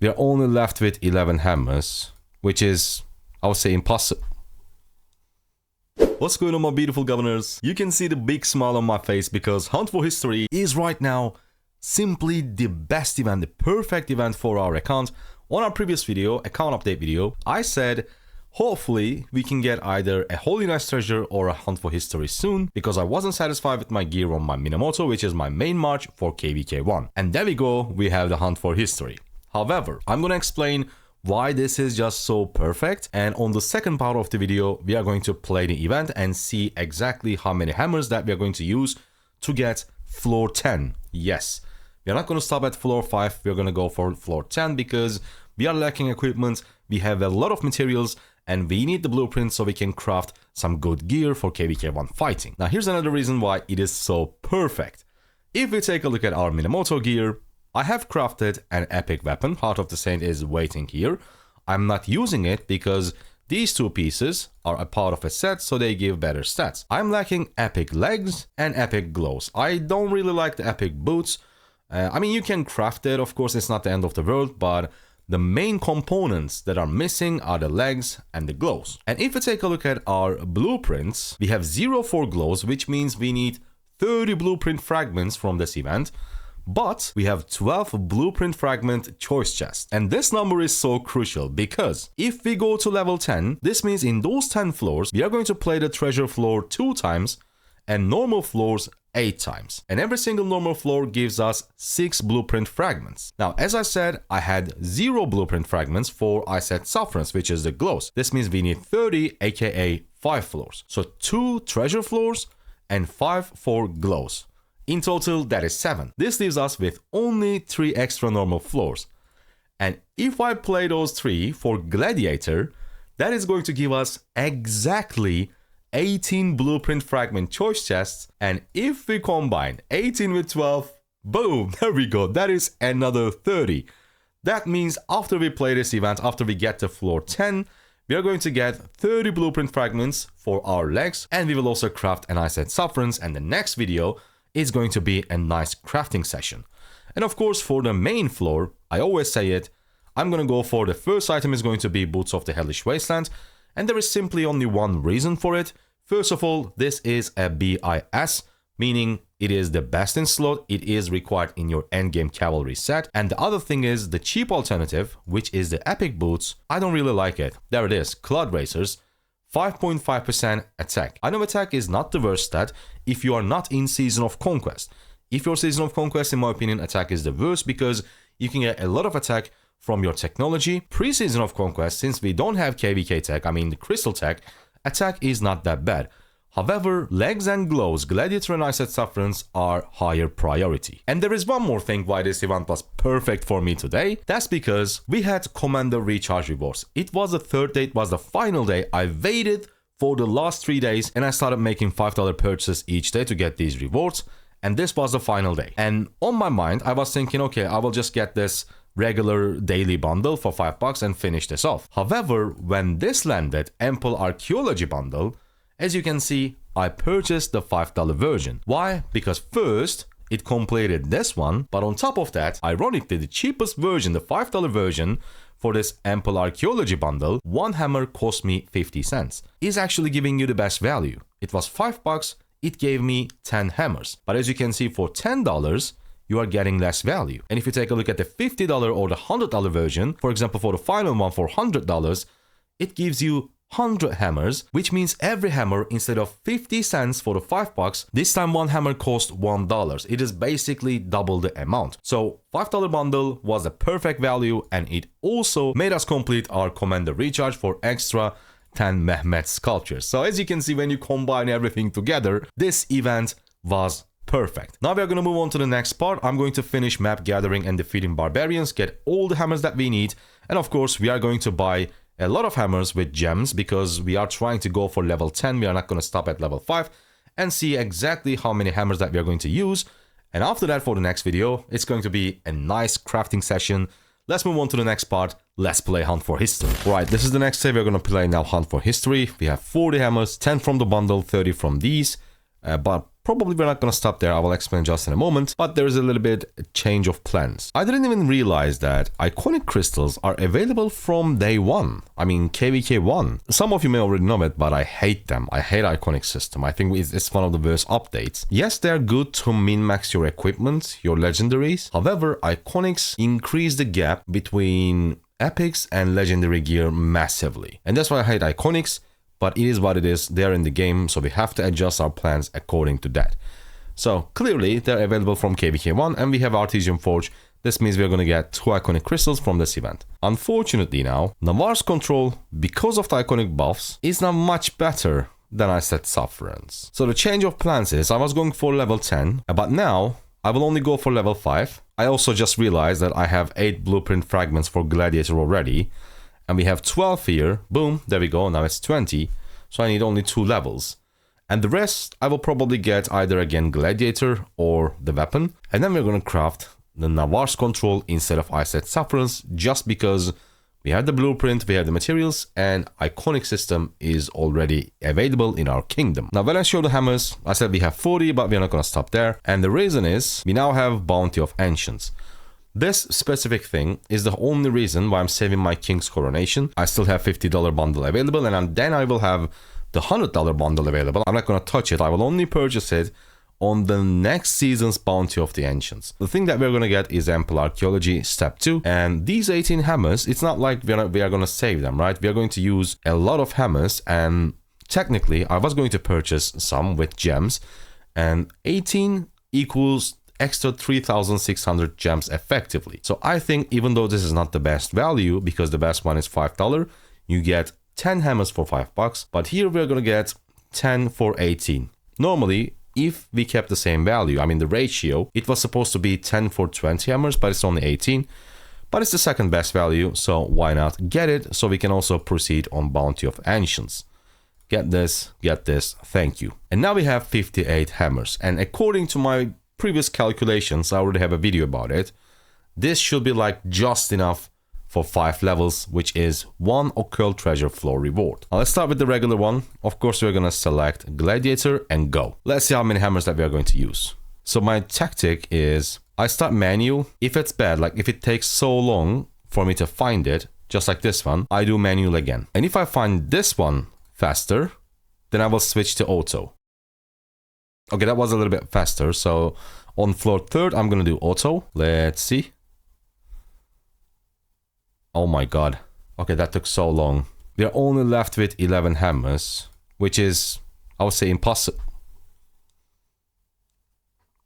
we are only left with 11 hammers, which is, I would say, impossible. What's going on, my beautiful governors? You can see the big smile on my face because Hunt for History is right now simply the best event, the perfect event for our account. On our previous video, account update video, I said hopefully we can get either a Holy Knight's Treasure or a Hunt for History soon, because I wasn't satisfied with my gear on my Minamoto, which is my main march for KVK1. And there we go, we have the Hunt for History. However, I'm gonna explain why this is just so perfect, and on the second part of the video we are going to play the event and see exactly how many hammers that we are going to use to get floor 10. Yes, we are not going to stop at floor 5, we are going to go for floor 10 because we are lacking equipment, we have a lot of materials, and we need the blueprint so we can craft some good gear for KVK1 fighting. Now here's another reason why it is so perfect. If we take a look at our Minamoto gear, I have crafted an epic weapon. Heart of the Saint is waiting here. I'm not using it because these two pieces are a part of a set, so they give better stats. I'm lacking epic legs and epic gloves. I don't really like the epic boots. I mean, you can craft it, of course, it's not the end of the world, but the main components that are missing are the legs and the gloves. And if we take a look at our blueprints, we have 0 for gloves, which means we need 30 blueprint fragments from this event. But we have 12 blueprint fragment choice chests. And this number is so crucial because if we go to level 10, this means in those 10 floors, we are going to play the treasure floor 2 times and normal floors 8 times. And every single normal floor gives us 6 blueprint fragments. Now, as I said, I had 0 blueprint fragments for I said sufferance, which is the glows. This means we need 30, aka 5 floors. So 2 treasure floors and 5 for glows. In total, that is 7. This leaves us with only 3 extra normal floors. And if I play those 3 for Gladiator, that is going to give us exactly 18 blueprint fragment choice chests. And if we combine 18 with 12, boom, there we go. That is another 30. That means after we play this event, after we get to floor 10, we are going to get 30 blueprint fragments for our legs. And we will also craft an I said sufferance, and the next video is going to be a nice crafting session. And of course, for the main floor, I always say it, I'm gonna go for the first item is going to be Boots of the Hellish Wasteland, and there is simply only one reason for it. First of all, this is a BIS, meaning it is the best in slot, it is required in your endgame cavalry set. And the other thing is the cheap alternative, which is the epic boots. I don't really like it. There it is, Cloud Racers. 5.5% attack. I know attack is not the worst stat if you are not in Season of Conquest. If you're Season of Conquest, in my opinion, attack is the worst because you can get a lot of attack from your technology. Pre-Season of Conquest, since we don't have KVK tech, I mean the crystal tech, attack is not that bad. However, legs and gloves, Gladiator and I said sufferance are higher priority. And there is one more thing why this event was perfect for me today. That's because we had Commander Recharge rewards. It was the third day, it was the final day. I waited for the last 3 days and I started making $5 purchases each day to get these rewards. And this was the final day. And on my mind, I was thinking, okay, I will just get this regular daily bundle for $5 and finish this off. However, when this landed, Ample Archaeology bundle, as you can see, I purchased the $5 version. Why? Because first, it completed this one, but on top of that, ironically, the cheapest version, the $5 version for this Ample Archaeology bundle, one hammer cost me 50 cents. Is actually giving you the best value. It was $5, it gave me 10 hammers. But as you can see, for $10, you are getting less value. And if you take a look at the $50 or the $100 version, for example, for the final one for $100, it gives you 100 hammers, which means every hammer, instead of 50 cents for the $5, this time one hammer cost $1. It is basically double the amount. So $5 bundle was a perfect value, and it also made us complete our Commander Recharge for extra 10 Mehmet sculptures. So as you can see, when you combine everything together, this event was perfect. Now we are going to move on to the next part. I'm going to finish map gathering and defeating barbarians, get all the hammers that we need, and of course we are going to buy a lot of hammers with gems because we are trying to go for level 10. We are not going to stop at level 5 and see exactly how many hammers that we are going to use. And after that, for the next video, it's going to be a nice crafting session. Let's move on to the next part. Let's play Hunt for History. Right, this is the next day. We're going to play now Hunt for History. We have 40 hammers, 10 from the bundle, 30 from these. But probably we're not going to stop there. I will explain just in a moment, but there is a little bit change of plans. I didn't even realize that iconic crystals are available from day one. I mean, KVK 1. Some of you may already know it, but I hate them. I hate iconic system. I think it's one of the worst updates. Yes, they're good to min-max your equipment, your legendaries. However, iconics increase the gap between epics and legendary gear massively. And that's why I hate iconics, but it is what it is. They're in the game, so we have to adjust our plans according to that. So clearly they're available from KVK 1 and we have Artesian Forge. This means we're going to get 2 iconic crystals from this event. Unfortunately now, Navarre's control, because of the iconic buffs, is now much better than I said Sufferance. So the change of plans is I was going for level 10, but now I will only go for level 5. I also just realized that I have 8 blueprint fragments for Gladiator already. And we have 12 here. Boom, there we go. Now it's 20. So I need only 2 levels. And the rest, I will probably get either again Gladiator or the weapon. And then we're going to craft the Navarre's control instead of I said Sufferance, just because we have the blueprint, we have the materials, and iconic system is already available in our kingdom. Now, when I show the hammers, I said we have 40, but we're not going to stop there. And the reason is we now have Bounty of Ancients. This specific thing is the only reason why I'm saving my King's Coronation. I still have $50 bundle available, and then I will have the $100 bundle available. I'm not going to touch it. I will only purchase it on the next season's Bounty of the Ancients. The thing that we're going to get is Ample Archaeology Step 2. And these 18 hammers, it's not like we are going to save them, right? We are going to use a lot of hammers, and technically I was going to purchase some with gems, and 18 equals extra 3,600 gems effectively. So I think even though this is not the best value, because the best one is $5, you get 10 hammers for $5, but here we're going to get 10 for 18. Normally, if we kept the same value, I mean the ratio, it was supposed to be 10 for 20 hammers, but it's only 18. But it's the second best value, so why not get it, so we can also proceed on Bounty of Ancients. Get this, thank you. And now we have 58 hammers, and according to my previous calculations, I already have a video about it, this should be like just enough for 5 levels, which is 1 occult treasure floor reward. Now let's start with the regular one. Of course, we're gonna select Gladiator and go. Let's see how many hammers that we are going to use. So my tactic is I start manual. If it's bad, like if it takes so long for me to find it, just like this one, I do manual again. And if I find this one faster, then I will switch to auto. Okay, that was a little bit faster. So on floor 3rd, I'm gonna do auto. Let's see. Oh my god. Okay, that took so long. We're only left with 11 hammers, which is, I would say, impossible.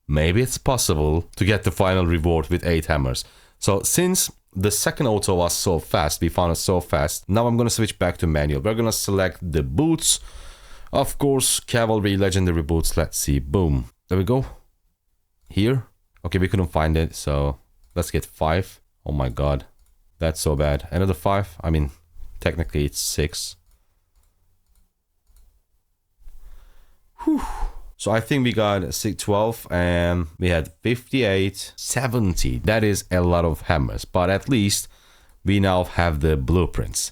Maybe it's possible to get the final reward with 8 hammers. So since the second auto was so fast, we found it so fast, now I'm going to switch back to manual. We're going to select the boots. Of course, cavalry, legendary boots. Let's see. Boom. There we go. Here. Okay, we couldn't find it, so let's get 5. Oh my god. That's so bad. Another 5. I mean, technically it's 6. Whew. So I think we got 12 and we had 58, 70. That is a lot of hammers, but at least we now have the blueprints.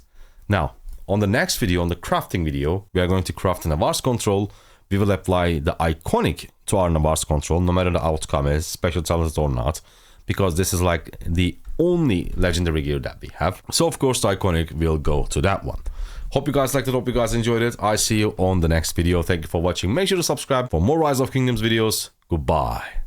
Now, on the next video, on the crafting video, we are going to craft the Navarre's control. We will apply the iconic to our Navarre's control, no matter the outcome is special talent or not, because this is like the only legendary gear that we have. So of course the iconic will go to that one. Hope you guys liked it, hope you guys enjoyed it. I see you on the next video. Thank you for watching. Make sure to subscribe for more Rise of Kingdoms videos. Goodbye.